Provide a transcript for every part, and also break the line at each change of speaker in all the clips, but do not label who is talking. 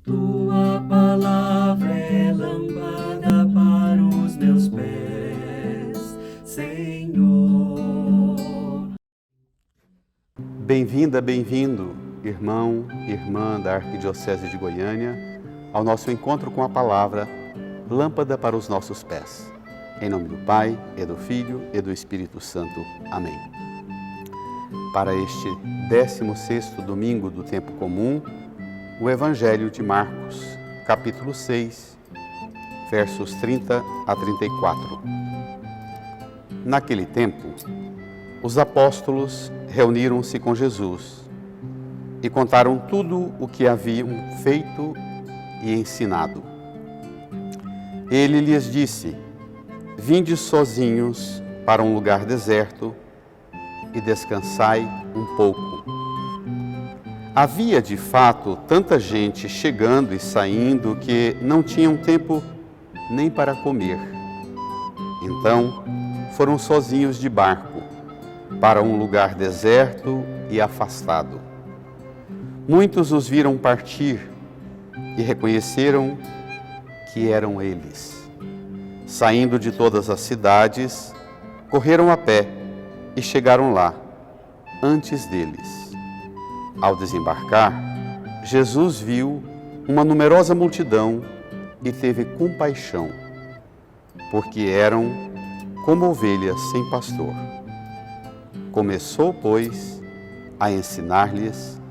Tua palavra é lâmpada para os meus pés, Senhor.
Bem-vinda, bem-vindo, irmão, irmã da Arquidiocese de Goiânia, ao nosso encontro com a palavra Lâmpada para os nossos pés. Em nome do Pai, e do Filho, e do Espírito Santo. Amém. Para este 16º domingo do tempo comum, o Evangelho de Marcos, capítulo 6, versos 30 a 34. Naquele tempo, os apóstolos reuniram-se com Jesus e contaram tudo o que haviam feito e ensinado. Ele lhes disse: Vinde sozinhos para um lugar deserto e descansai um pouco. Havia de fato tanta gente chegando e saindo que não tinham tempo nem para comer. Então foram sozinhos de barco para um lugar deserto e afastado. Muitos os viram partir e reconheceram que eram eles. Saindo de todas as cidades, correram a pé e chegaram lá, antes deles. Ao desembarcar, Jesus viu uma numerosa multidão e teve compaixão, porque eram como ovelhas sem pastor. Começou, pois, a ensinar-lhes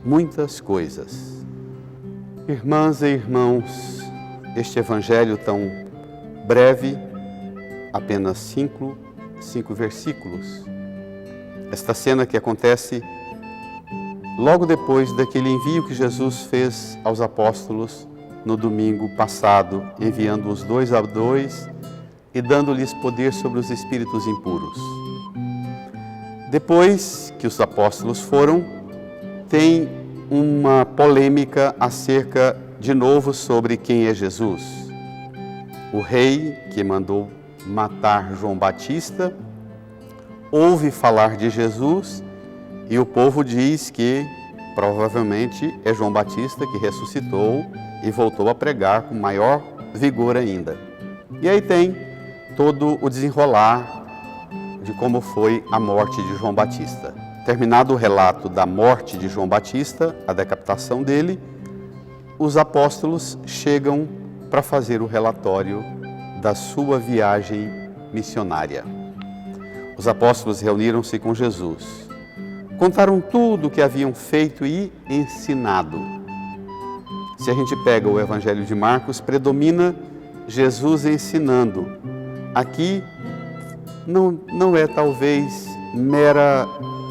muitas coisas. Irmãs e irmãos, este evangelho tão breve, apenas cinco versículos. Esta cena que acontece logo depois daquele envio que Jesus fez aos apóstolos no domingo passado, enviando-os 2 a 2 e dando-lhes poder sobre os espíritos impuros. Depois que os apóstolos foram, tem uma polêmica acerca, de novo, sobre quem é Jesus. O rei que mandou matar João Batista ouve falar de Jesus e o povo diz que provavelmente é João Batista que ressuscitou e voltou a pregar com maior vigor ainda. E aí tem todo o desenrolar de como foi a morte de João Batista. Terminado o relato da morte de João Batista, a decapitação dele, os apóstolos chegam para fazer o relatório da sua viagem missionária. Os apóstolos reuniram-se com Jesus. Contaram tudo o que haviam feito e ensinado. Se a gente pega o Evangelho de Marcos, predomina Jesus ensinando. Aqui não é talvez mera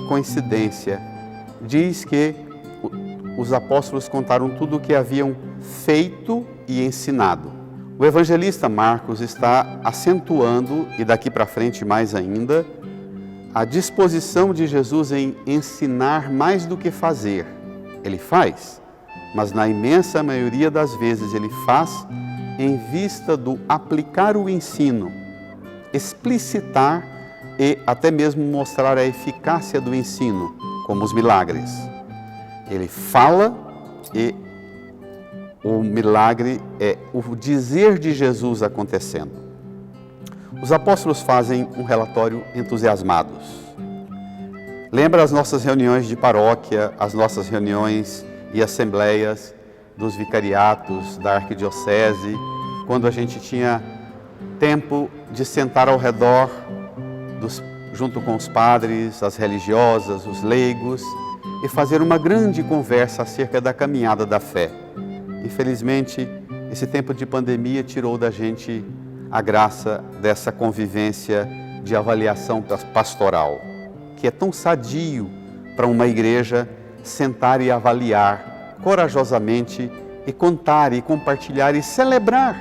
coincidência. Diz que os apóstolos contaram tudo o que haviam feito e ensinado. O evangelista Marcos está acentuando, e daqui para frente mais ainda, a disposição de Jesus em ensinar mais do que fazer. Ele faz, mas na imensa maioria das vezes ele faz em vista do aplicar o ensino, explicitar e até mesmo mostrar a eficácia do ensino, como os milagres. Ele fala e o milagre é o dizer de Jesus acontecendo. Os apóstolos fazem um relatório entusiasmados. Lembra as nossas reuniões de paróquia, as nossas reuniões e assembleias dos vicariatos da arquidiocese, quando a gente tinha tempo de sentar ao redor, junto com os padres, as religiosas, os leigos, e fazer uma grande conversa acerca da caminhada da fé. Infelizmente, esse tempo de pandemia tirou da gente a graça dessa convivência de avaliação pastoral, que é tão sadio para uma igreja sentar e avaliar corajosamente e contar e compartilhar e celebrar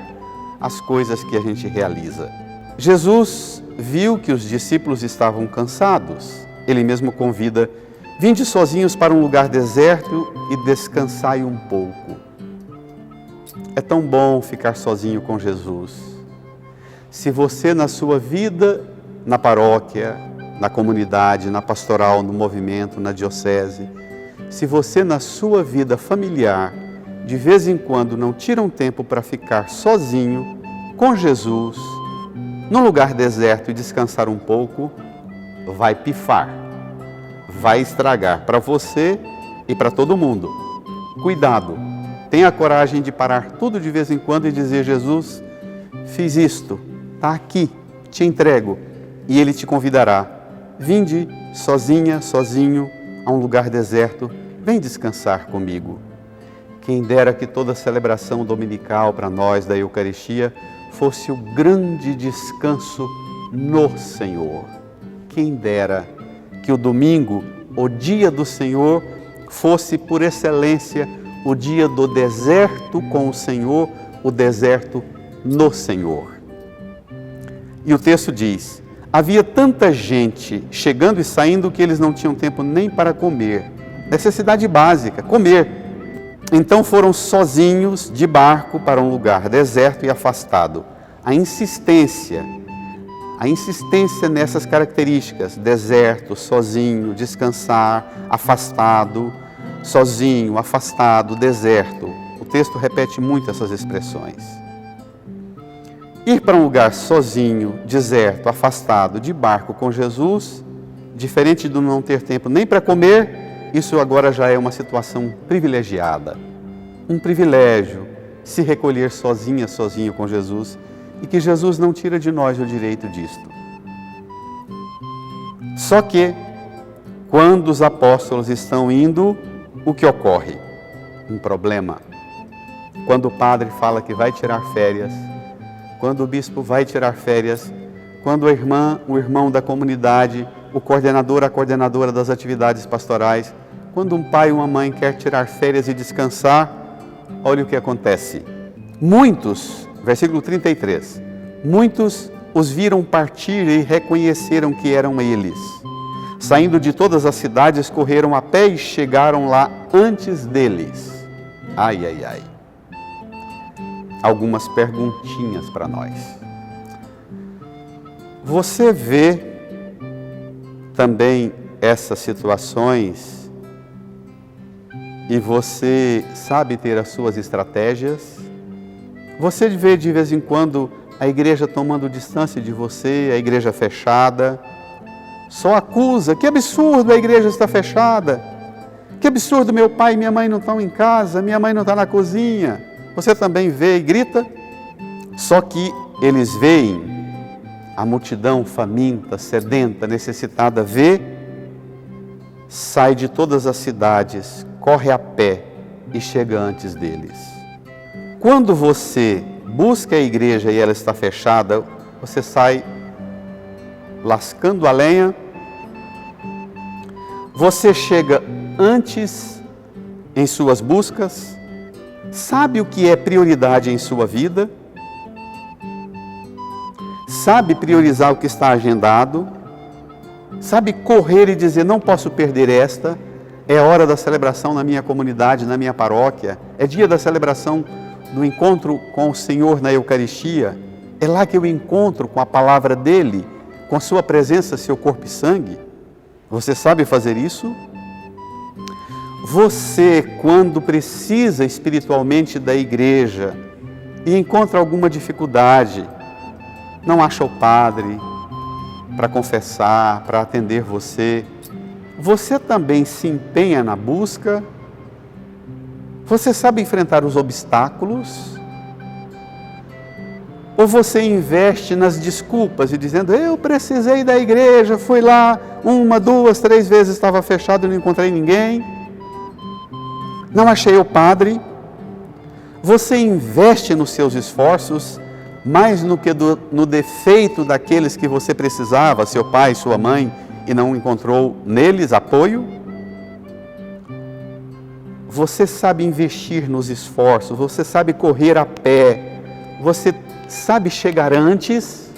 as coisas que a gente realiza. Jesus viu que os discípulos estavam cansados. Ele mesmo convida: vinde sozinhos para um lugar deserto e descansai um pouco. É tão bom ficar sozinho com Jesus. Se você na sua vida, na paróquia, na comunidade, na pastoral, no movimento, na diocese, se você na sua vida familiar de vez em quando não tira um tempo para ficar sozinho com Jesus, num lugar deserto e descansar um pouco, vai pifar, vai estragar para você e para todo mundo. Cuidado, tenha coragem de parar tudo de vez em quando e dizer: Jesus, fiz isto, está aqui, te entrego. E Ele te convidará: vinde sozinha, sozinho, a um lugar deserto, vem descansar comigo. Quem dera que toda celebração dominical para nós da Eucaristia fosse o grande descanso no Senhor. Quem dera que o domingo, o dia do Senhor, fosse por excelência o dia do deserto com o Senhor, o deserto no Senhor. E o texto diz: havia tanta gente chegando e saindo que eles não tinham tempo nem para comer. Necessidade básica, comer. Então foram sozinhos de barco para um lugar deserto e afastado. A insistência nessas características: deserto, sozinho, descansar, afastado, sozinho, afastado, deserto. O texto repete muito essas expressões. Ir para um lugar sozinho, deserto, afastado, de barco com Jesus, diferente do não ter tempo nem para comer, isso agora já é uma situação privilegiada. Um privilégio se recolher sozinha, sozinho com Jesus, e que Jesus não tira de nós o direito disto. Só que, quando os apóstolos estão indo, o que ocorre? Um problema. Quando o padre fala que vai tirar férias, quando o bispo vai tirar férias, quando a irmã, o irmão da comunidade, o coordenador, a coordenadora das atividades pastorais, quando um pai e uma mãe quer tirar férias e descansar, olha o que acontece. Muitos, versículo 33, muitos os viram partir e reconheceram que eram eles. Saindo de todas as cidades, correram a pé e chegaram lá antes deles. Ai, ai, ai. Algumas perguntinhas para nós. Você vê também essas situações e você sabe ter as suas estratégias? Você vê de vez em quando a igreja tomando distância de você, a igreja fechada, só acusa: que absurdo, a igreja está fechada, que absurdo, meu pai e minha mãe não estão em casa, minha mãe não está na cozinha. Você também vê e grita? Só que eles veem a multidão faminta, sedenta, necessitada, vê, sai de todas as cidades, corre a pé e chega antes deles. Quando você busca a igreja e ela está fechada, você sai lascando a lenha, você chega antes em suas buscas, sabe o que é prioridade em sua vida, sabe priorizar o que está agendado, sabe correr e dizer: não posso perder esta, é hora da celebração na minha comunidade, na minha paróquia, é dia da celebração do encontro com o Senhor na Eucaristia, é lá que eu encontro com a palavra dEle, com a sua presença, seu corpo e sangue. Você sabe fazer isso? Você, quando precisa espiritualmente da igreja e encontra alguma dificuldade, não acha o padre para confessar, para atender você, você também se empenha na busca? Você sabe enfrentar os obstáculos? Ou você investe nas desculpas e dizendo: eu precisei da igreja, fui lá 1, 2, 3 vezes, estava fechado e não encontrei ninguém, não achei o padre? Você investe nos seus esforços mais no que no defeito daqueles que você precisava, seu pai, sua mãe, e não encontrou neles apoio? Você sabe investir nos esforços, você sabe correr a pé, você sabe chegar antes?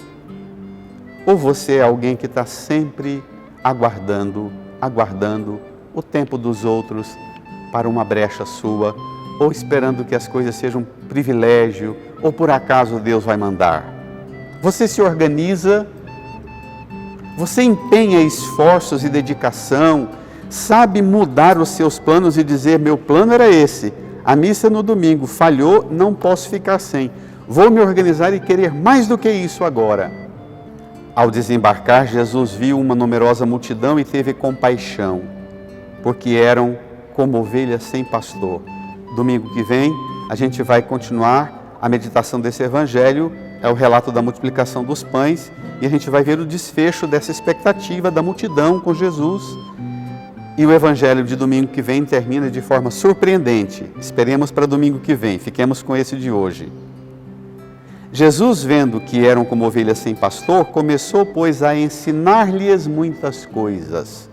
Ou você é alguém que está sempre aguardando o tempo dos outros para uma brecha sua, ou esperando que as coisas sejam um privilégio, ou por acaso Deus vai mandar? Você se organiza, você empenha esforços e dedicação, sabe mudar os seus planos e dizer: meu plano era esse, A missa no domingo falhou, não posso ficar sem. Vou me organizar e querer mais do que isso agora. Ao desembarcar, Jesus viu uma numerosa multidão e teve compaixão, porque eram como ovelhas sem pastor. Domingo que vem, a gente vai continuar a meditação desse evangelho, é o relato da multiplicação dos pães, e a gente vai ver o desfecho dessa expectativa da multidão com Jesus. E o evangelho de domingo que vem termina de forma surpreendente. Esperemos para domingo que vem, fiquemos com esse de hoje. Jesus, vendo que eram como ovelhas sem pastor, começou, pois, a ensinar-lhes muitas coisas.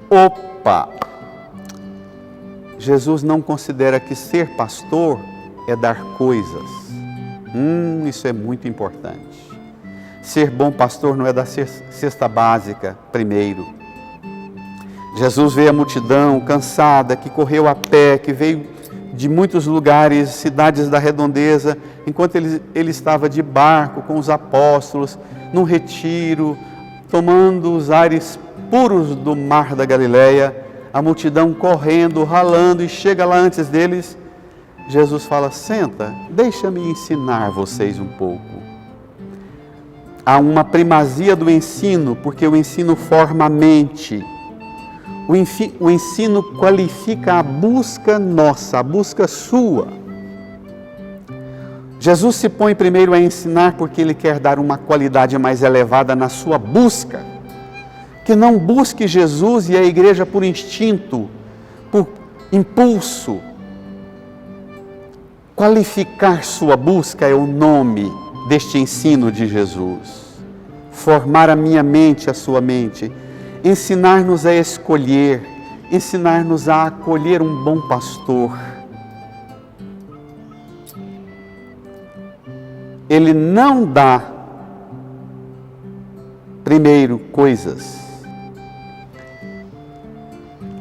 Opa! Jesus não considera que ser pastor é dar coisas. Isso é muito importante. Ser bom pastor não é dar cesta básica primeiro. Jesus vê a multidão cansada, que correu a pé, que veio de muitos lugares, cidades da redondeza, enquanto ele estava de barco com os apóstolos, num retiro, tomando os ares puros do mar da Galileia, a multidão correndo, ralando, e chega lá antes deles. Jesus fala: senta, deixa-me ensinar vocês um pouco. Há uma primazia do ensino, porque o ensino forma a mente. O ensino qualifica a busca nossa, a busca sua. Jesus se põe primeiro a ensinar porque Ele quer dar uma qualidade mais elevada na sua busca. Que não busque Jesus e a igreja por instinto, por impulso. Qualificar sua busca é o nome deste ensino de Jesus. Formar a minha mente, a sua mente. Ensinar-nos a escolher, ensinar-nos a acolher um bom pastor. Ele não dá, primeiro, coisas.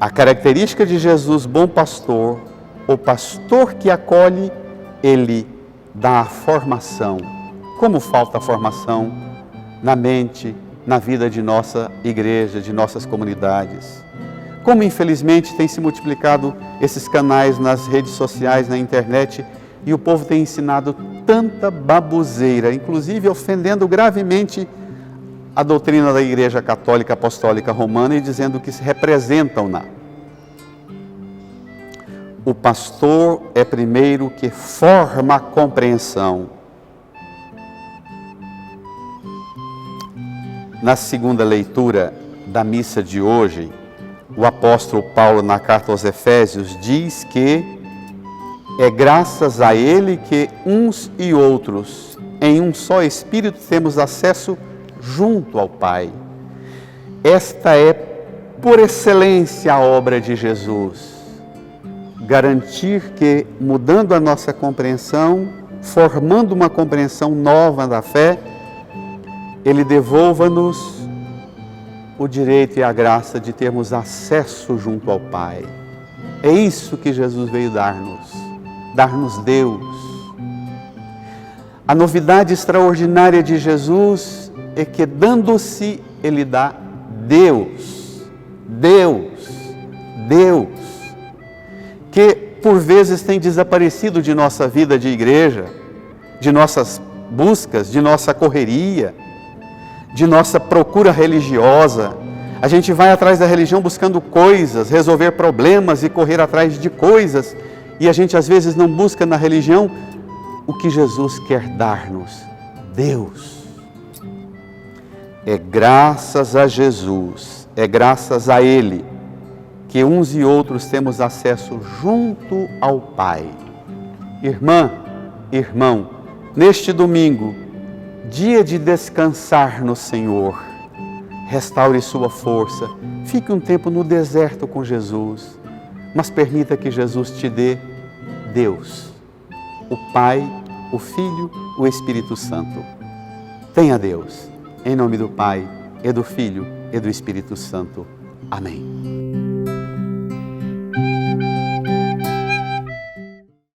A característica de Jesus, bom pastor, o pastor que acolhe, ele dá a formação. Como falta a formação na mente, na vida de nossa igreja, de nossas comunidades. Como infelizmente tem se multiplicado esses canais nas redes sociais, na internet, e o povo tem ensinado tanta baboseira, inclusive ofendendo gravemente a doutrina da Igreja Católica Apostólica Romana e dizendo que se representam-na. O pastor é primeiro que forma a compreensão. Na segunda leitura da missa de hoje, o apóstolo Paulo, na carta aos Efésios, diz que é graças a ele que uns e outros, em um só Espírito, temos acesso junto ao Pai. Esta é, por excelência, a obra de Jesus. Garantir que, mudando a nossa compreensão, formando uma compreensão nova da fé, Ele devolva-nos o direito e a graça de termos acesso junto ao Pai. É isso que Jesus veio dar-nos Deus. A novidade extraordinária de Jesus é que, dando-se, Ele dá Deus. Deus. Deus. Que, por vezes, tem desaparecido de nossa vida de igreja, de nossas buscas, de nossa correria, de nossa procura religiosa. A gente vai atrás da religião buscando coisas, resolver problemas e correr atrás de coisas, e a gente às vezes não busca na religião o que Jesus quer dar-nos, Deus. É graças a Jesus, é graças a Ele, que uns e outros temos acesso junto ao Pai. Irmã, irmão, neste domingo, dia de descansar no Senhor, restaure sua força, fique um tempo no deserto com Jesus, mas permita que Jesus te dê Deus, o Pai, o Filho, o Espírito Santo. Tenha Deus, em nome do Pai, e do Filho, e do Espírito Santo. Amém.